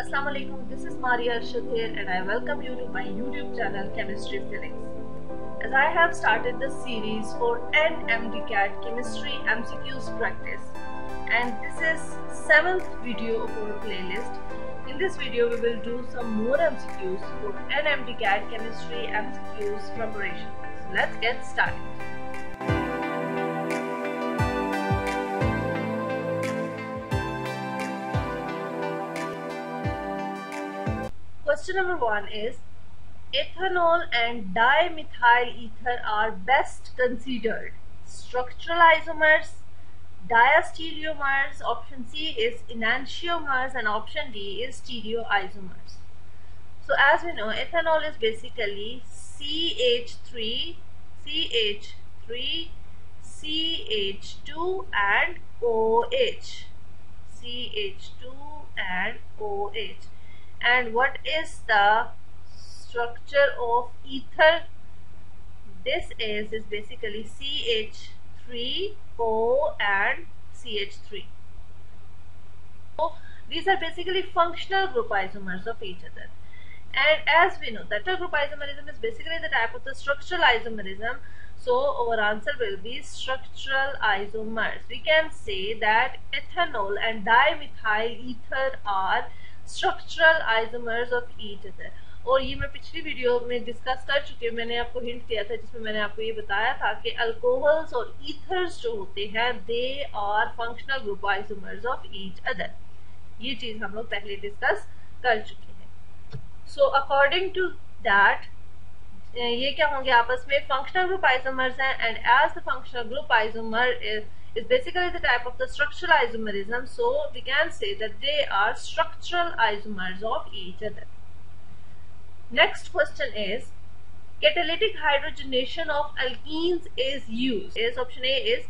Assalamu alaikum, this is Maria Arshad here and I welcome you to my YouTube channel Chemistry Physics. As I have started the series for NMDCAT Chemistry MCQs practice and this is 7th video of our playlist. In this video we will do some more MCQs for NMDCAT Chemistry MCQs preparation. So let's get started. Question number 1 is ethanol and dimethyl ether are best considered structural isomers, diastereomers, option C is enantiomers and option D is stereoisomers. So as we know, ethanol is basically CH3, CH2 and OH. CH2 and OH. And what is the structure of ether? This is basically CH3O and CH3. So these are basically functional group isomers of each other. And as we know, that group isomerism is basically the type of the structural isomerism. So our answer will be structural isomers. We can say that ethanol and dimethyl ether are structural isomers of each other. और ये मैं पिछली video में discuss कर चुकी हूँ. मैंने आपको हिंट दिया था जिसमें मैंने आपको ये बताया था कि अल्कोहल्स और ईथर्स जो होते हैं they are functional group isomers of each other. ये चीज हम लोग पहले डिस्कस कर चुके हैं. सो अकॉर्डिंग टू दैट ये क्या होंगे आपस में फंक्शनल ग्रुप आइसोमर्स हैं. And as the functional group isomer is basically the type of the structural isomerism, so we can say that they are structural isomers of each other. Next question is catalytic hydrogenation of alkenes is used. Is option A is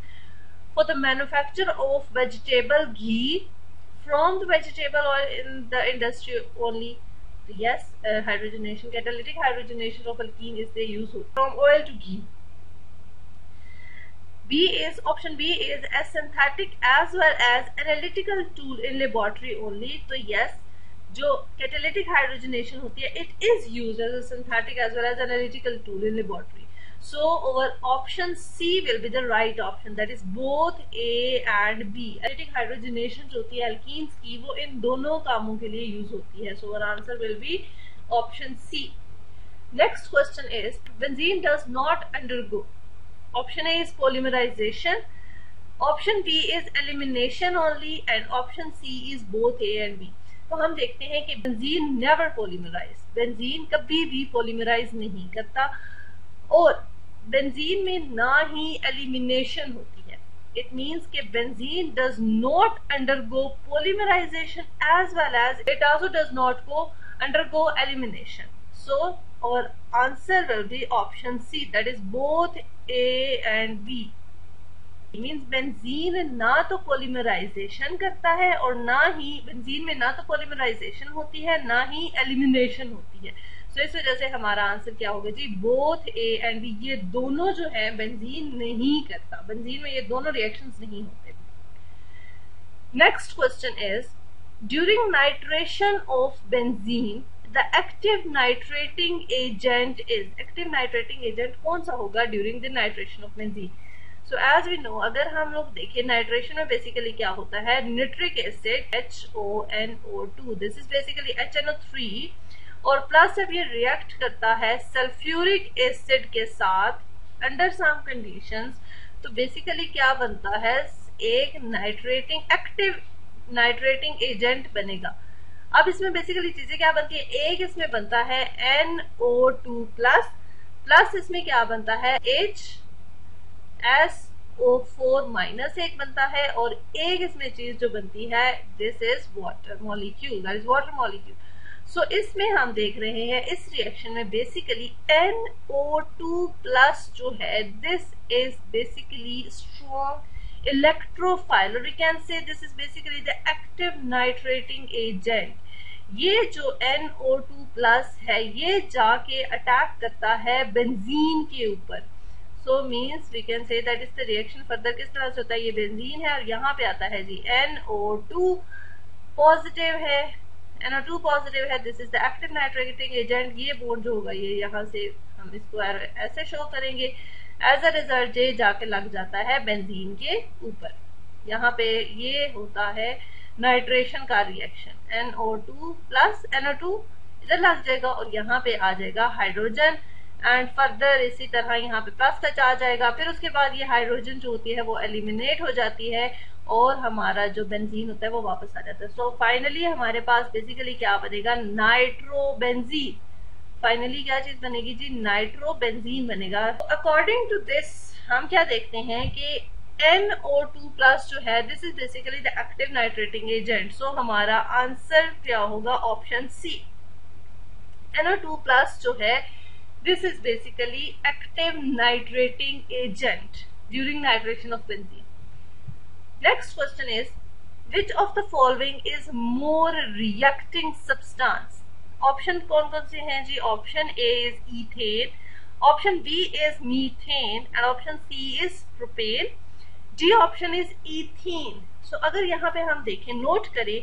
for the manufacture of vegetable ghee from the vegetable oil in the industry only. Yes, catalytic hydrogenation of alkene is they use from oil to ghee. Option B is a synthetic as well as analytical tool in laboratory only. तो yes, जो catalytic hydrogenation होती है it is used as a synthetic as well as analytical tool in laboratory. So our option C will be the right option, that is both A and B. Catalytic hydrogenation जो होती है alkenes की वो इन दोनों कामों के लिए use होती है. So our answer will be option C. Next question is benzene does not undergo. Option A is polymerization, option B is elimination only and option C is both A and B. तो हम देखते हैं कि benzene never polymerise, benzene कभी भी polymerise नहीं करता और बेंजीन में ना ही एलिमिनेशन होती है. इट मींस कि benzene does not undergo polymerisation as well as it also does not go undergo elimination. So our answer will be option C, that is both A and B. It means benzene ना तो polymerization करता है और ना ही benzene में ना तो polymerization होती है ना ही elimination होती है. So इस वजह से हमारा आंसर क्या होगा जी, both A and B. ये दोनों जो है benzene नहीं करता, benzene में ये दोनों reactions नहीं होते. Next question is during nitration of benzene the active nitrating agent is. Active nitrating agent कौन सा होगा during the nitration of benzene? So as we know, अगर हम लोग देखें नाइट्रेशन में बेसिकली क्या होता है, nitric acid HONO2, this is basically HNO3 और प्लस जब ये रिएक्ट करता है सल्फ्यूरिक एसिड के साथ अंडर सम कंडीशंस तो बेसिकली क्या बनता है, एक नाइट्रेटिंग एक्टिव नाइट्रेटिंग एजेंट बनेगा. अब इसमें बेसिकली चीजें क्या बनती है, एक इसमें बनता है NO2 प्लस इसमें क्या बनता है HSO4 माइनस एक बनता है और एक इसमें चीज जो बनती है this is water molecule, that is water molecule. So इसमें हम देख रहे हैं इस रिएक्शन में बेसिकली NO2 प्लस जो है this is basically strong electrophile or we can say this is basically the active nitrating agent. ये जो NO2 प्लस है ये जाके अटैक करता है बेंजीन के ऊपर. So means we can say that is the reaction further किस तरह से होता है, ये बेंजीन है और यहाँ पे आता है जी NO2 पॉजिटिव है NO2 पॉजिटिव है, this is the active nitrating agent. ये बॉन्ड जो होगा ये यहाँ से हम इसको ऐसे शो करेंगे। एज अ रिजल्ट ये जाके लग जाता है बेंजीन के ऊपर। यहाँ पे ये होता है नाइट्रेशन का रिएक्शन, NO2 प्लस NO2 इधर लग जाएगा और यहाँ पे आ जाएगा हाइड्रोजन, एंड फर्दर इसी तरह यहाँ पे प्लस का चार्ज आएगा। फिर उसके बाद ये हाइड्रोजन जो होती है वो एलिमिनेट हो जाती है और हमारा जो बेंजीन होता है वो वापस आ जाता है। सो फाइनली हमारे पास बेसिकली क्या बनेगा, नाइट्रोबेंजीन। फाइनली क्या चीज बनेगी जी, नाइट्रोबेंजीन बनेगा। अकॉर्डिंग टू दिस हम क्या देखते हैं कि NO2 प्लस जो है this is basically the active nitrating agent. So हमारा आंसर क्या होगा, ऑप्शन सी। NO2 प्लस जो है this is basically active nitrating agent during nitration of benzene. Next question is, which of the following is more reacting substance? Option कौन कौन से हैं जी? Option A is ethane, option B is methane and option C is propane. D option is ethene. So अगर यहाँ पे हम देखें, note करें,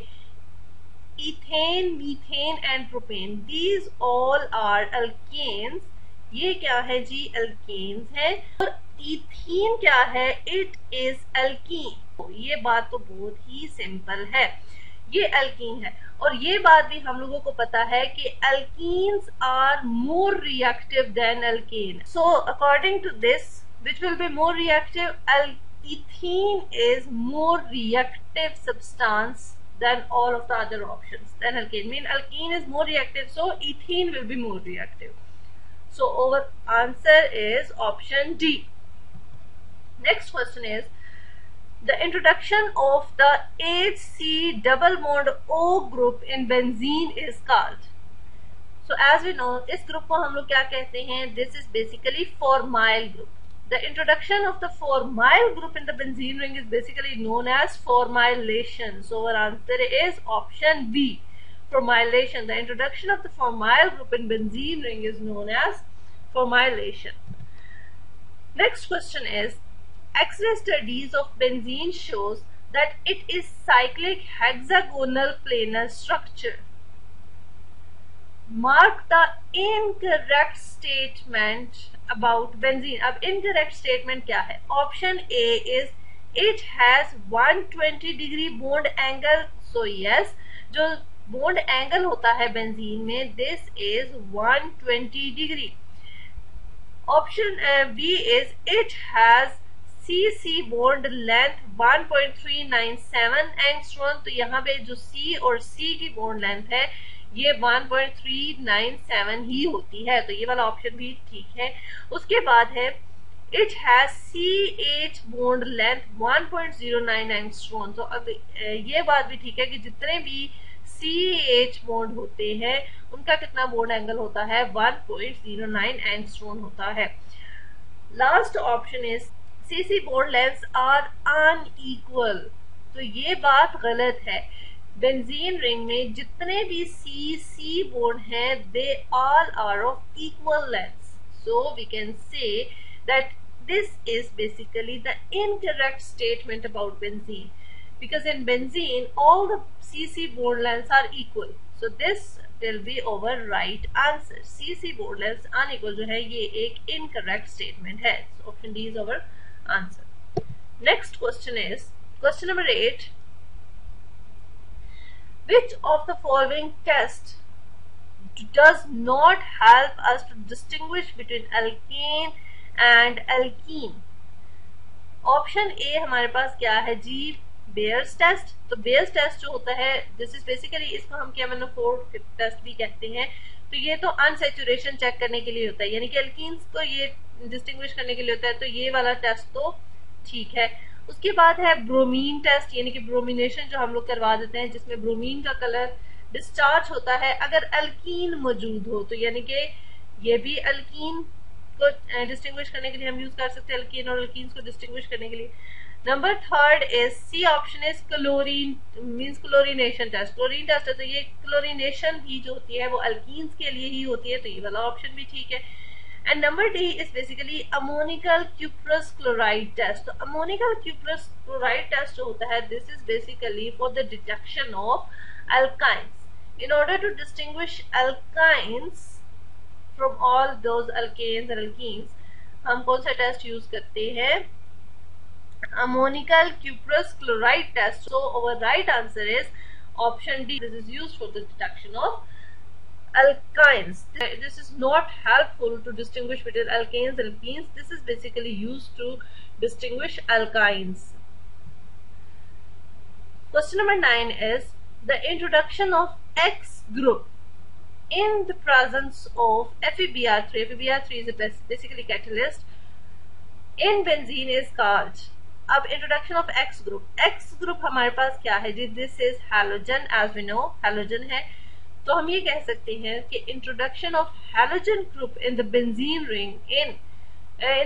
ethane, methane and propane, these all are alkanes. ये क्या है जी, अल्केन्स है। और इथीन क्या है, इट इज अल्कीन। ये बात तो बहुत ही सिंपल है, ये अल्कीन है। और ये बात भी हम लोगों को पता है कि alkenes are more reactive than alkane. So according to this which will be more reactive, ethene is more reactive substance than all of the other options than alkane. Mean alkene is more reactive, so ethene will be more reactive. So our answer is option D. Next question is, the introduction of the HC double bond O group in benzene is called. So as we know, इस group को हम लोग क्या कहते हैं, this is basically formyl group. The introduction of the formyl group in the benzene ring is basically known as formylation. So our answer is option B. Formylation. The introduction of the formyl group in benzene ring is known as formylation. Next question is, X-ray studies of benzene shows that it is cyclic hexagonal planar structure. Mark the incorrect statement about benzene. अब incorrect statement क्या है? Option A is it has 120 degree bond angle. So yes, जो bond angle होता है benzene में, this is 120 degree. Option B is it has CC bond length 1.397 angstrom. तो यहाँ पे जो C और C की bond length है ये 1.397 ही होती है, तो ये वाला ऑप्शन भी ठीक है। उसके बाद है it has CH bond length 1.09 angstrom. तो अब ये बात भी ठीक है कि जितने भी CH बॉन्ड होते हैं उनका कितना बॉन्ड एंगल होता है, 1.09 एंगस्ट्रॉम होता है। Last option is CC bond lengths are unequal. तो ये बात गलत है। बेंजीन रिंग में जितने भी CC बॉन्ड हैं they all are of equal length, so we can say that this is basically the incorrect statement about benzene, because in benzene all the CC bond lengths are equal, so this will be our right answer. CC bond lengths unequal जो है ये एक incorrect statement है, so option D is our answer. Next question is question number 8. Which of the following test does not help us to distinguish between alkane and alkyne? Option A हमारे पास क्या है जी, bears test. तो bears test जो होता है this is basically, इसको हम KMnO4 टेस्ट भी कहते हैं। तो ये तो अनसेचुरेशन चेक करने के लिए होता है, यानी कि अल्कीन्स को ये डिस्टिंग्विश करने के लिए होता है, तो ये वाला टेस्ट तो ठीक है। उसके बाद है ब्रोमीन टेस्ट, यानी कि ब्रोमिनेशन जो हम लोग करवा देते हैं जिसमें ब्रोमीन का कलर डिस्चार्ज होता है अगर अल्कीन मौजूद हो, तो यानी कि ये भी अल्कीन को डिस्टिंग्विश करने के लिए हम यूज कर सकते हैं, अल्कीन और अल्कीन्स को डिस्टिंग्विश करने के लिए। Number third is C option is chlorine means chlorination test. Chlorine test है तो ये क्लोरीनेशन ही जो होती है वो अल्कीन्स के लिए ही होती है, तो ये वाला ऑप्शन भी ठीक है। And number D is basically ammoniacal cuprous chloride test. तो अमोनिकल क्यूप्रस क्लोराइड टेस्ट जो होता है this is basically for the detection of alkynes. In order to distinguish alkynes from all those alkanes and alkenes, हम कौन सा test use करते हैं? Ammonical cuprous chloride test. So our right answer is option D. This is used for the detection of alkynes. This is not helpful to distinguish between alkanes and alkenes. This is basically used to distinguish alkynes. Question number 9 is the introduction of X group in the presence of FeBr3. FeBr3 is basically catalyst in benzene is called. अब introduction of X group हमारे पास क्या है जी? This is halogen, as we know halogen है, तो हम ये कह सकते हैं कि introduction of halogen group in the benzene ring in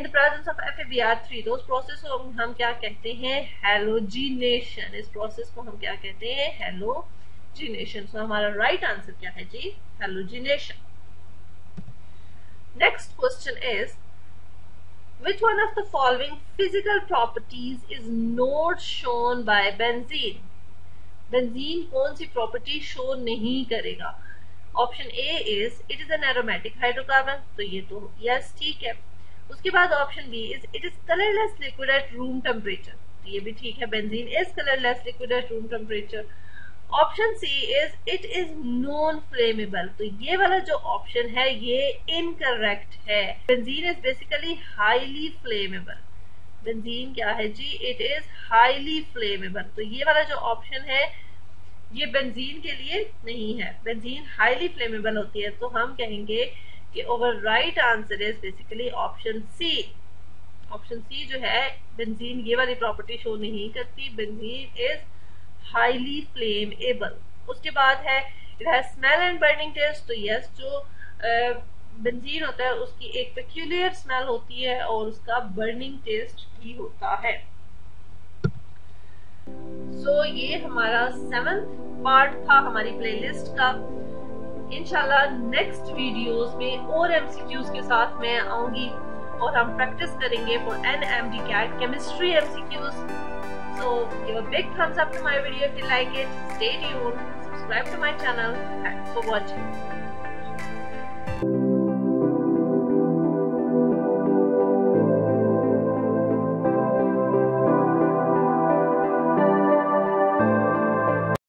the presence of FeBr3, तो उस प्रोसेस को हम क्या कहते हैं? हैलोजिनेशन। इस प्रोसेस को हम क्या कहते हैं? हैलोजिनेशन। सो हमारा राइट आंसर क्या है जी? Halogenation. Next question is which one of the following physical properties is not shown by benzene? Benzene कौन सी प्रॉपर्टी शो नहीं करेगा? Option A is it is an aromatic hydrocarbon, तो ये तो यस ठीक है। उसके बाद option B is it is colourless liquid at room temperature, तो ये भी ठीक है, benzene is colourless liquid at room temperature. Option C is it is non flammable, तो ये वाला जो ऑप्शन है ये इनकरेक्ट है। Benzene is basically highly flammable. Benzene क्या है जी? इट इज हाईली फ्लेमेबल, तो ये वाला जो ऑप्शन है ये बेंजीन के लिए नहीं है। बेंजीन हाईली फ्लेमेबल होती है, तो हम कहेंगे कि over right answer is basically option C. Option C जो है, बेंजीन ये वाली प्रॉपर्टी शो नहीं करती। Benzene is highly flammable. उसके बाद है it has smell and burning taste, तो यस जो बेंजीन होता है उसकी एक पेक्यूलियर स्मेल होती है और उसका बर्निंग टेस्ट भी होता है। सो ये हमारा 7th पार्ट था हमारी प्लेलिस्ट का। इंशाल्लाह नेक्स्ट वीडियोस में और एमसीक्यूज के साथ मैं आऊंगी और हम प्रैक्टिस करेंगे for NMD CAT chemistry MCQs. So give a big thumbs up to my video if you like it. Stay tuned. Subscribe to my channel. Thanks for watching.